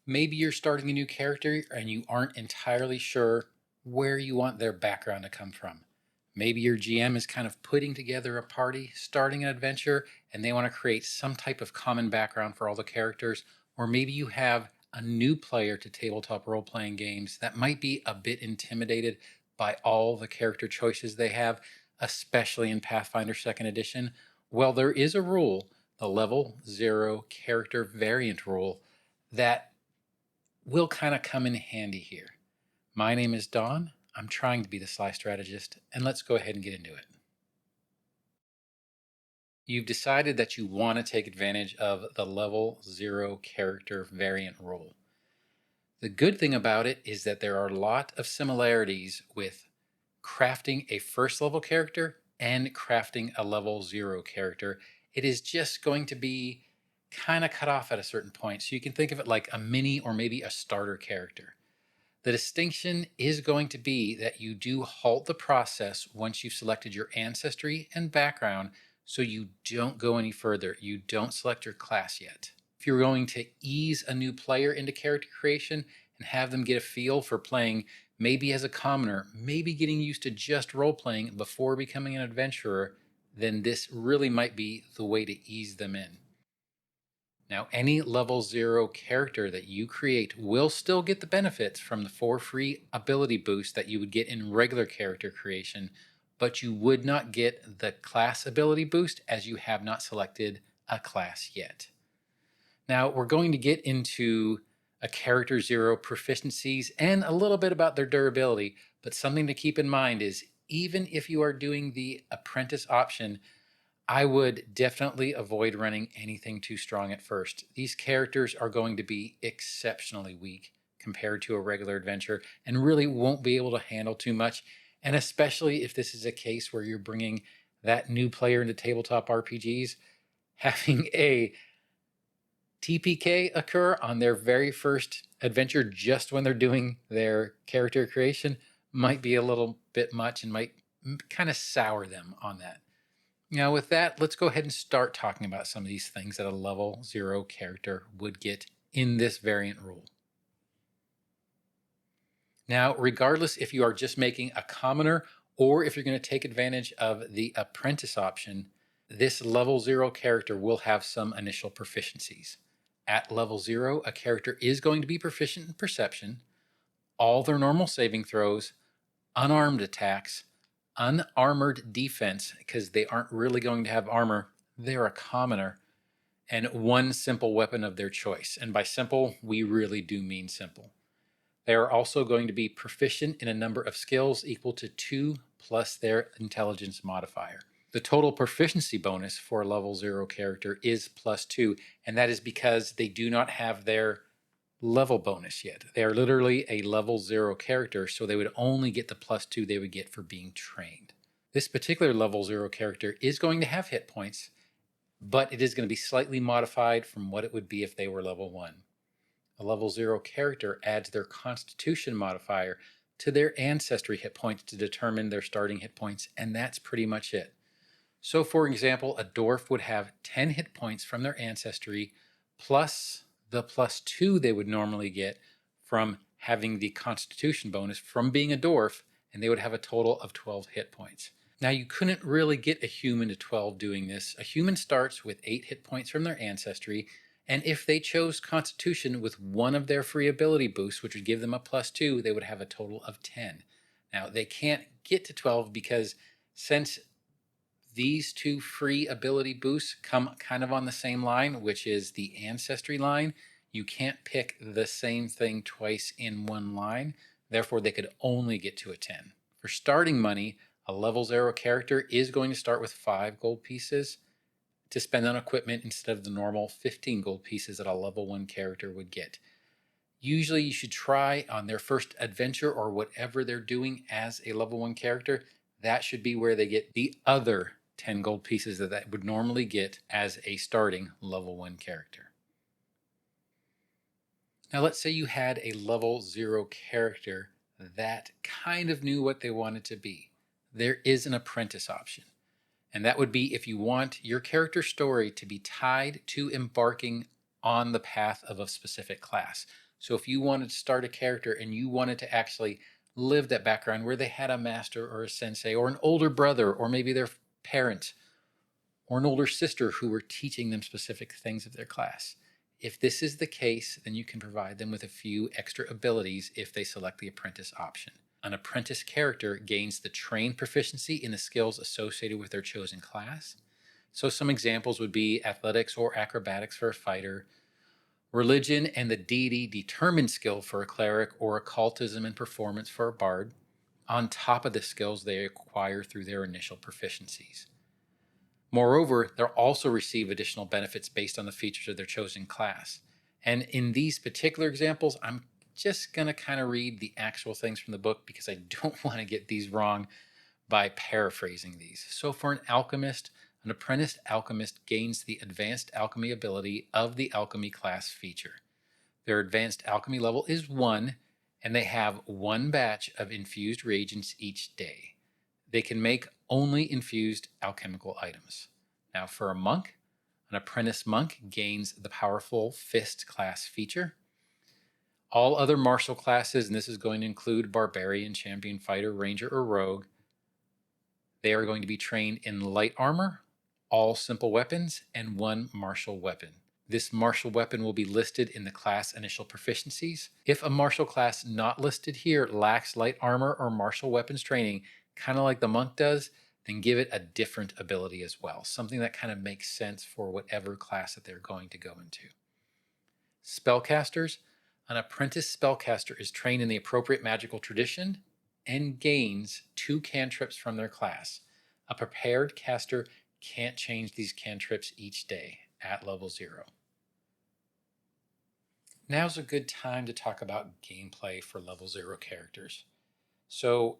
Maybe you're starting a new character and you aren't entirely sure where you want their background to come from. Maybe your GM is kind of putting together a party, starting an adventure, and they want to create some type of common background for all the characters. Or maybe you have a new player to tabletop role playing games that might be a bit intimidated by all the character choices they have, especially in Pathfinder 2nd Edition. Well, there is a rule, the level 0 character variant rule, that will kind of come in handy here. My name is Don. I'm trying to be the Sly Strategist, and let's go ahead and get into it. You've decided that you want to take advantage of the level 0 character variant rule. The good thing about it is that there are a lot of similarities with crafting a first level character and crafting a level 0 character. It is just going to be kind of cut off at a certain point. So you can think of it like a mini or maybe a starter character. The distinction is going to be that you do halt the process once you've selected your ancestry and background, so you don't go any further. You don't select your class yet. If you're going to ease a new player into character creation and have them get a feel for playing maybe as a commoner, maybe getting used to just role playing before becoming an adventurer, then this really might be the way to ease them in. Now, any level 0 character that you create will still get the benefits from the 4 free ability boosts that you would get in regular character creation, but you would not get the class ability boost as you have not selected a class yet. Now, we're going to get into a character 0 proficiencies and a little bit about their durability, but something to keep in mind is even if you are doing the Apprentice option, I would definitely avoid running anything too strong at first. These characters are going to be exceptionally weak compared to a regular adventure and really won't be able to handle too much. And especially if this is a case where you're bringing that new player into tabletop RPGs, having a TPK occur on their very first adventure just when they're doing their character creation might be a little bit much and might kind of sour them on that. Now with that, let's go ahead and start talking about some of these things that a level 0 character would get in this variant rule. Now, regardless if you are just making a commoner or if you're going to take advantage of the Apprentice option, this level 0 character will have some initial proficiencies. At level 0, a character is going to be proficient in perception, all their normal saving throws, unarmed attacks, unarmored defense, because they aren't really going to have armor, they're a commoner, and one simple weapon of their choice. And by simple, we really do mean simple. They are also going to be proficient in a number of skills equal to 2 plus their intelligence modifier. The total proficiency bonus for a level 0 character is +2, and that is because they do not have their level bonus yet. They are literally a level 0 character, so they would only get the +2 they would get for being trained. This particular level 0 character is going to have hit points, but it is going to be slightly modified from what it would be if they were level 1. A level 0 character adds their Constitution modifier to their ancestry hit points to determine their starting hit points, and that's pretty much it. So for example, a dwarf would have 10 hit points from their ancestry plus the +2 they would normally get from having the Constitution bonus from being a dwarf, and they would have a total of 12 hit points. Now, you couldn't really get a human to 12 doing this. A human starts with 8 hit points from their ancestry, and if they chose Constitution with one of their free ability boosts, which would give them a +2, they would have a total of 10. Now, they can't get to 12 because since these 2 free ability boosts come kind of on the same line, which is the ancestry line, you can't pick the same thing twice in one line. Therefore, they could only get to a 10. For starting money, a level 0 character is going to start with 5 gold pieces to spend on equipment instead of the normal 15 gold pieces that a level 1 character would get. Usually you should try on their first adventure or whatever they're doing as a level 1 character. That should be where they get the other 10 gold pieces that they would normally get as a starting level 1 character. Now let's say you had a level 0 character that kind of knew what they wanted to be. There is an apprentice option. And that would be if you want your character story to be tied to embarking on the path of a specific class. So if you wanted to start a character and you wanted to actually live that background where they had a master or a sensei or an older brother or maybe their parent or an older sister who were teaching them specific things of their class. If this is the case, then you can provide them with a few extra abilities if they select the apprentice option. An apprentice character gains the trained proficiency in the skills associated with their chosen class. So some examples would be athletics or acrobatics for a fighter, religion and the deity determined skill for a cleric, or occultism and performance for a bard, on top of the skills they acquire through their initial proficiencies. Moreover, they'll also receive additional benefits based on the features of their chosen class. And in these particular examples, I'm just going to kind of read the actual things from the book because I don't want to get these wrong by paraphrasing these. So for an alchemist, an apprentice alchemist gains the advanced alchemy ability of the alchemy class feature. Their advanced alchemy level is 1, and they have 1 batch of infused reagents each day. They can make only infused alchemical items. Now for a monk, an apprentice monk gains the powerful fist class feature. All other martial classes, and this is going to include barbarian, champion, fighter, ranger, or rogue, they are going to be trained in light armor, all simple weapons, and 1 martial weapon. This martial weapon will be listed in the class initial proficiencies. If a martial class not listed here lacks light armor or martial weapons training, kind of like the monk does, then give it a different ability as well, something that kind of makes sense for whatever class that they're going to go into. Spellcasters, an apprentice spellcaster is trained in the appropriate magical tradition and gains 2 cantrips from their class. A prepared caster can't change these cantrips each day at level 0. Now's a good time to talk about gameplay for level 0 characters. So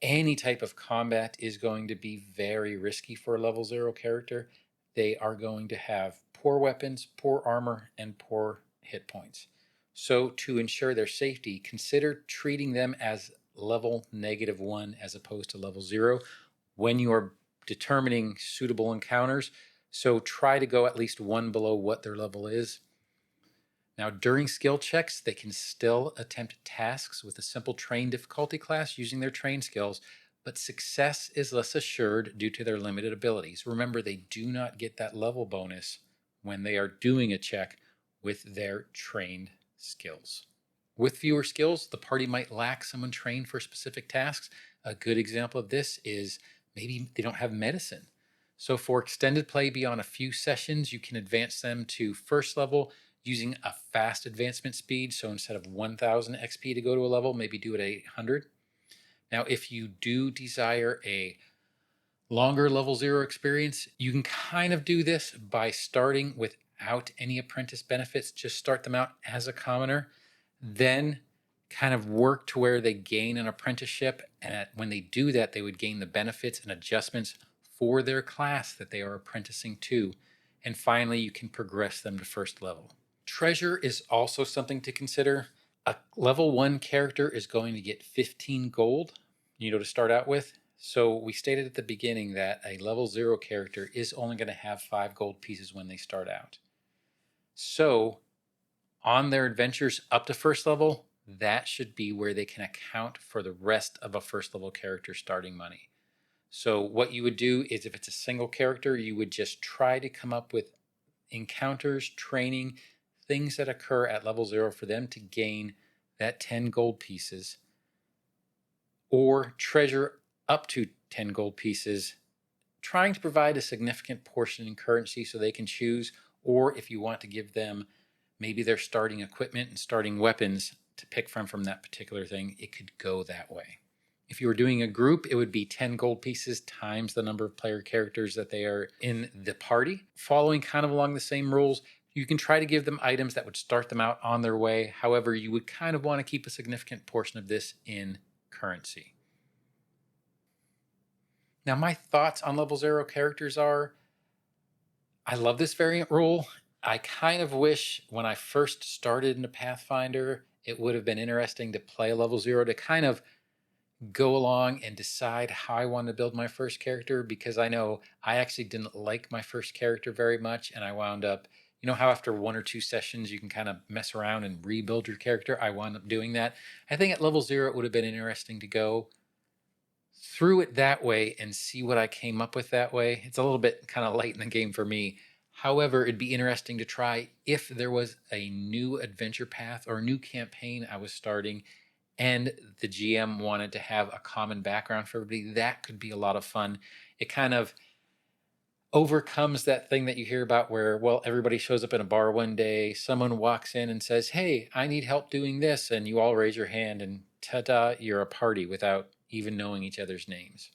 any type of combat is going to be very risky for a level 0 character. They are going to have poor weapons, poor armor, and poor hit points. So to ensure their safety, consider treating them as level -1 as opposed to level 0 when you are determining suitable encounters. So try to go at least 1 below what their level is. Now, during skill checks, they can still attempt tasks with a simple train difficulty class using their train skills, but success is less assured due to their limited abilities. Remember, they do not get that level bonus when they are doing a check with their trained skills. With fewer skills, the party might lack someone trained for specific tasks. A good example of this is maybe they don't have medicine. So for extended play beyond a few sessions, you can advance them to first level using a fast advancement speed. So instead of 1000 XP to go to a level, maybe do it at 800. Now, if you do desire a longer level 0 experience, you can kind of do this by starting without any apprentice benefits. Just start them out as a commoner, then kind of work to where they gain an apprenticeship. And when they do that, they would gain the benefits and adjustments for their class that they are apprenticing to. And finally, you can progress them to first level. Treasure is also something to consider. A level 1 character is going to get 15 gold, to start out with. So we stated at the beginning that a level 0 character is only going to have 5 gold pieces when they start out. So on their adventures up to first level, that should be where they can account for the rest of a first level character starting money. So what you would do is, if it's a single character, you would just try to come up with encounters, training, things that occur at level 0 for them to gain that 10 gold pieces, or treasure up to 10 gold pieces, trying to provide a significant portion in currency so they can choose, or if you want to give them maybe their starting equipment and starting weapons to pick from that particular thing, it could go that way. If you were doing a group, it would be 10 gold pieces times the number of player characters that they are in the party. Following kind of along the same rules, you can try to give them items that would start them out on their way. However, you would kind of want to keep a significant portion of this in currency. Now, my thoughts on level 0 characters are, I love this variant rule. I kind of wish when I first started into Pathfinder, it would have been interesting to play a level 0 to kind of go along and decide how I want to build my first character, because I know I actually didn't like my first character very much, and I wound up You know how after 1 or 2 sessions you can kind of mess around and rebuild your character? I wound up doing that. I think at level 0 it would have been interesting to go through it that way and see what I came up with that way. It's a little bit kind of late in the game for me. However, it'd be interesting to try if there was a new adventure path or a new campaign I was starting and the GM wanted to have a common background for everybody. That could be a lot of fun. It kind of overcomes that thing that you hear about where, well, everybody shows up in a bar one day, someone walks in and says, "Hey, I need help doing this," and you all raise your hand and ta-da, you're a party without even knowing each other's names.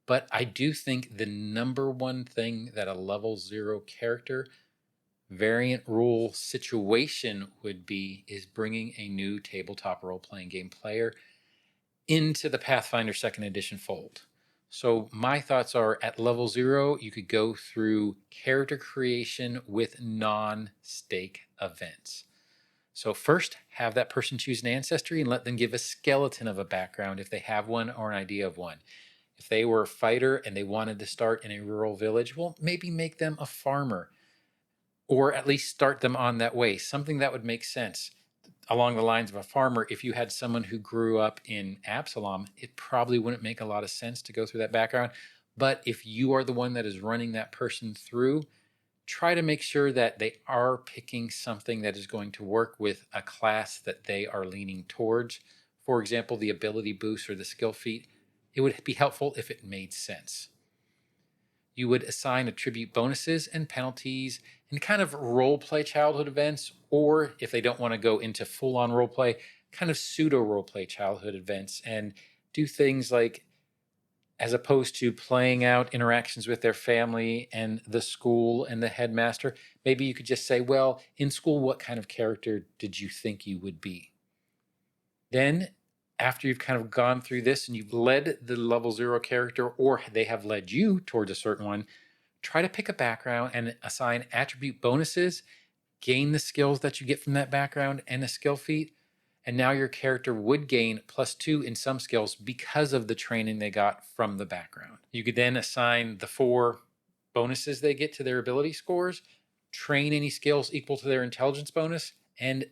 But I do think the number one thing that a level 0 character variant rule situation would be is bringing a new tabletop role-playing game player into the Pathfinder 2nd Edition fold. So my thoughts are at level 0, you could go through character creation with non-stake events. So first, have that person choose an ancestry and let them give a skeleton of a background if they have one or an idea of one. If they were a fighter and they wanted to start in a rural village, well, maybe make them a farmer or at least start them on that way. Something that would make sense along the lines of a farmer. If you had someone who grew up in Absalom, it probably wouldn't make a lot of sense to go through that background. But if you are the one that is running that person through, try to make sure that they are picking something that is going to work with a class that they are leaning towards. For example, the ability boost or the skill feat. It would be helpful if it made sense. You would assign attribute bonuses and penalties and kind of role play childhood events, or if they don't want to go into full on role play, kind of pseudo role play childhood events and do things like, as opposed to playing out interactions with their family and the school and the headmaster, maybe you could just say, well, in school, what kind of character did you think you would be? Then, after you've kind of gone through this and you've led the level 0 character, or they have led you towards a certain one, try to pick a background and assign attribute bonuses, gain the skills that you get from that background and a skill feat. And now your character would gain +2 in some skills because of the training they got from the background. You could then assign the 4 bonuses they get to their ability scores, train any skills equal to their intelligence bonus, and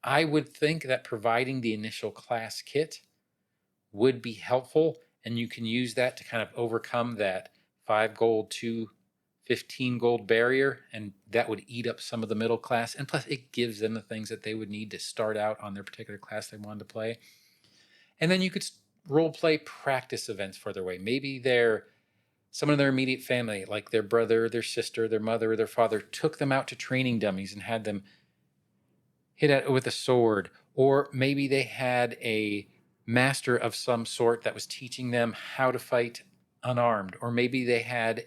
I would think that providing the initial class kit would be helpful, and you can use that to kind of overcome that 5 gold to 15 gold barrier, and that would eat up some of the middle class, and plus it gives them the things that they would need to start out on their particular class they wanted to play. And then you could role play practice events further away. Maybe someone in their immediate family, like their brother, their sister, their mother, or their father, took them out to training dummies and had them hit it with a sword, or maybe they had a master of some sort that was teaching them how to fight unarmed, or maybe they had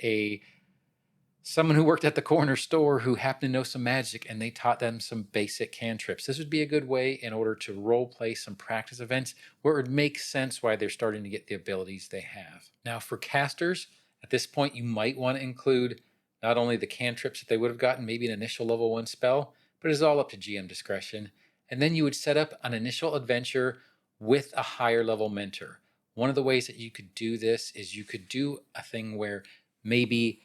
someone who worked at the corner store who happened to know some magic and they taught them some basic cantrips. This would be a good way in order to role play some practice events where it would make sense why they're starting to get the abilities they have. Now for casters, at this point you might want to include not only the cantrips that they would have gotten, maybe an initial level 1 spell, but it's all up to GM discretion. And then you would set up an initial adventure with a higher level mentor. One of the ways that you could do this is you could do a thing where maybe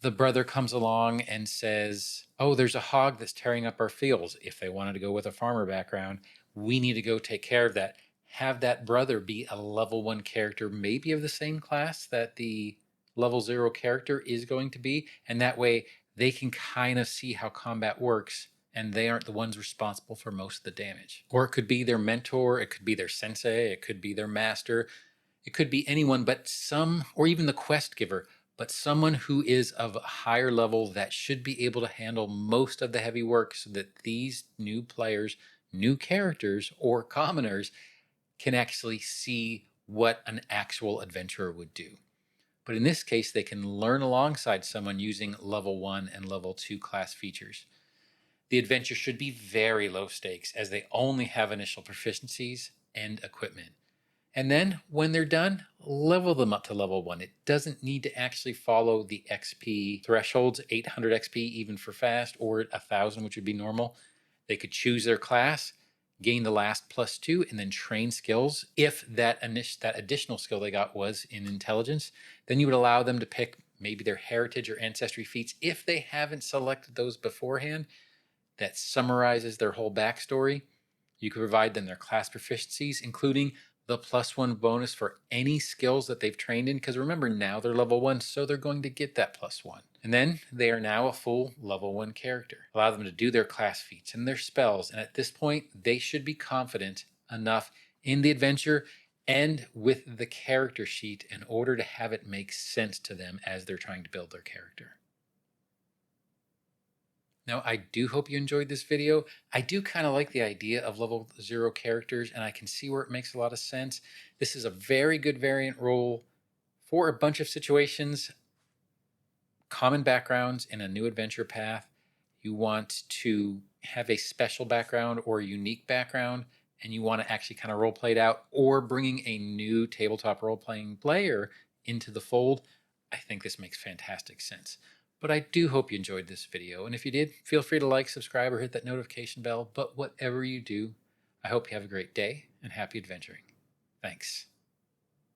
the brother comes along and says, "Oh, there's a hog that's tearing up our fields." If they wanted to go with a farmer background, we need to go take care of that. Have that brother be a level 1 character, maybe of the same class that the level 0 character is going to be. And that way they can kind of see how combat works and they aren't the ones responsible for most of the damage. Or it could be their mentor, it could be their sensei, it could be their master, it could be anyone but or even the quest giver, but someone who is of a higher level that should be able to handle most of the heavy work so that these new players, new characters, or commoners can actually see what an actual adventurer would do. But in this case, they can learn alongside someone using level 1 and level 2 class features. The adventure should be very low stakes as they only have initial proficiencies and equipment. And then when they're done, level them up to level 1. It doesn't need to actually follow the XP thresholds, 800 XP even for fast, or 1,000, which would be normal. They could choose their class, gain the last +2, and then train skills. If that additional skill they got was in intelligence, then you would allow them to pick maybe their heritage or ancestry feats, if they haven't selected those beforehand, that summarizes their whole backstory. You can provide them their class proficiencies, including the +1 bonus for any skills that they've trained in, because remember, now they're level 1, so they're going to get that +1. And then they are now a full level 1 character. Allow them to do their class feats and their spells, and at this point, they should be confident enough in the adventure and with the character sheet in order to have it make sense to them as they're trying to build their character. Now, I do hope you enjoyed this video. I do kind of like the idea of level 0 characters, and I can see where it makes a lot of sense. This is a very good variant role for a bunch of situations. Common backgrounds in a new adventure path. You want to have a special background or a unique background, and you want to actually kind of role play it out, or bringing a new tabletop role-playing player into the fold. I think this makes fantastic sense. But I do hope you enjoyed this video, and if you did, feel free to like, subscribe, or hit that notification bell. But whatever you do, I hope you have a great day and happy adventuring. Thanks.